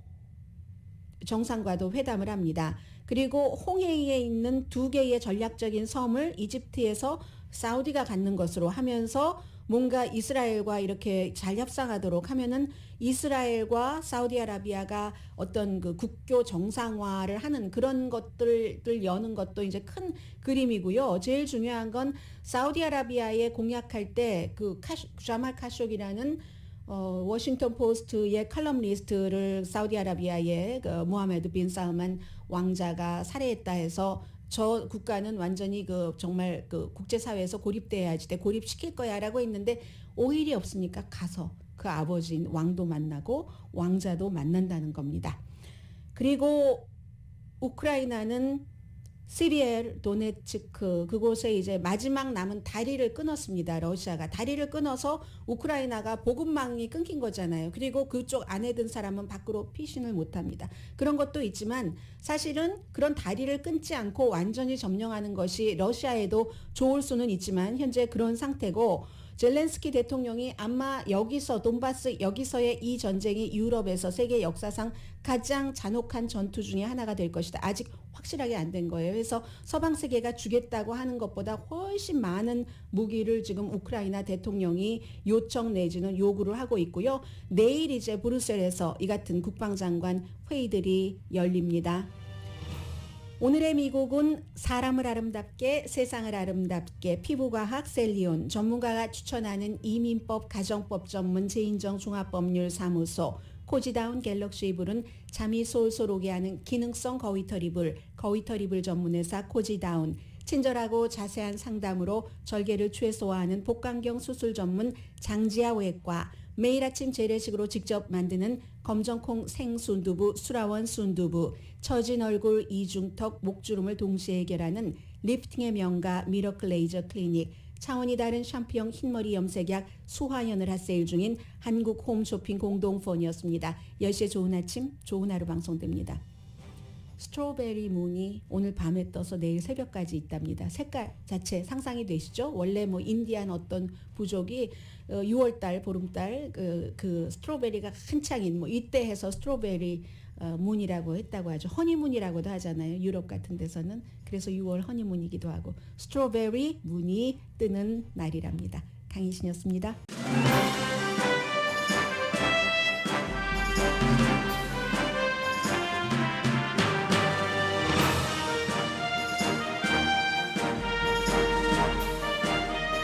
정상과도 회담을 합니다. 그리고 홍해에 있는 두 개의 전략적인 섬을 이집트에서 사우디가 갖는 것으로 하면서 뭔가 이스라엘과 이렇게 잘 협상하도록 하면은 이스라엘과 사우디아라비아가 어떤 그 국교 정상화를 하는 그런 것들을 여는 것도 이제 큰 그림이고요. 제일 중요한 건 사우디아라비아에 공약할 때 그 자말 카쇼기라는 워싱턴 포스트의 칼럼니스트를 사우디아라비아의 그 모하메드 빈 살만 왕자가 살해했다 해서 저 국가는 완전히 그 정말 그 국제사회에서 고립돼야지 돼, 고립시킬 거야라고 했는데 오일이 없으니까 가서 그 아버지인 왕도 만나고 왕자도 만난다는 겁니다. 그리고 우크라이나는 시리엘 도네츠크 그곳에 이제 마지막 남은 다리를 끊었습니다. 러시아가 다리를 끊어서 우크라이나가 보급망이 끊긴 거잖아요. 그리고 그쪽 안에 든 사람은 밖으로 피신을 못합니다. 그런 것도 있지만 사실은 그런 다리를 끊지 않고 완전히 점령하는 것이 러시아에도 좋을 수는 있지만 현재 그런 상태고, 젤렌스키 대통령이 아마 여기서 돈바스 여기서의 이 전쟁이 유럽에서 세계 역사상 가장 잔혹한 전투 중에 하나가 될 것이다. 아직 확실하게 안 된 거예요. 그래서 서방 세계가 주겠다고 하는 것보다 훨씬 많은 무기를 지금 우크라이나 대통령이 요청 내지는 요구를 하고 있고요. 내일 이제 브뤼셀에서 이 같은 국방장관 회의들이 열립니다. 오늘의 미국은 사람을 아름답게 세상을 아름답게 피부과학 셀리온 전문가가 추천하는 이민법 가정법 전문 재인정 종합법률 사무소 코지다운 갤럭시 이불은 잠이 솔솔 오게 하는 기능성 거위털 이불, 거위털 이불 전문회사 코지다운, 친절하고 자세한 상담으로 절개를 최소화하는 복강경 수술 전문 장지아 외과, 매일 아침 재래식으로 직접 만드는 검정콩 생순두부 수라원 순두부, 처진 얼굴, 이중턱, 목주름을 동시에 해결하는 리프팅의 명가 미러클 레이저 클리닉, 차원이 다른 샴푸형 흰머리 염색약 수화연을 핫세일 중인 한국 홈쇼핑 공동폰이었습니다. 10시에 좋은 아침, 좋은 하루 방송됩니다. 스트로베리 문이 오늘 밤에 떠서 내일 새벽까지 있답니다. 색깔 자체 상상이 되시죠? 원래 뭐 인디안 어떤 부족이 6월달 보름달 그 스트로베리가 한창인 뭐 이때 해서 스트로베리 문이라고 했다고 하죠. 허니문이라고도 하잖아요. 유럽 같은 데서는. 그래서 6월 허니문이기도 하고 스트로베리 문이 뜨는 날이랍니다. 강희신이었습니다.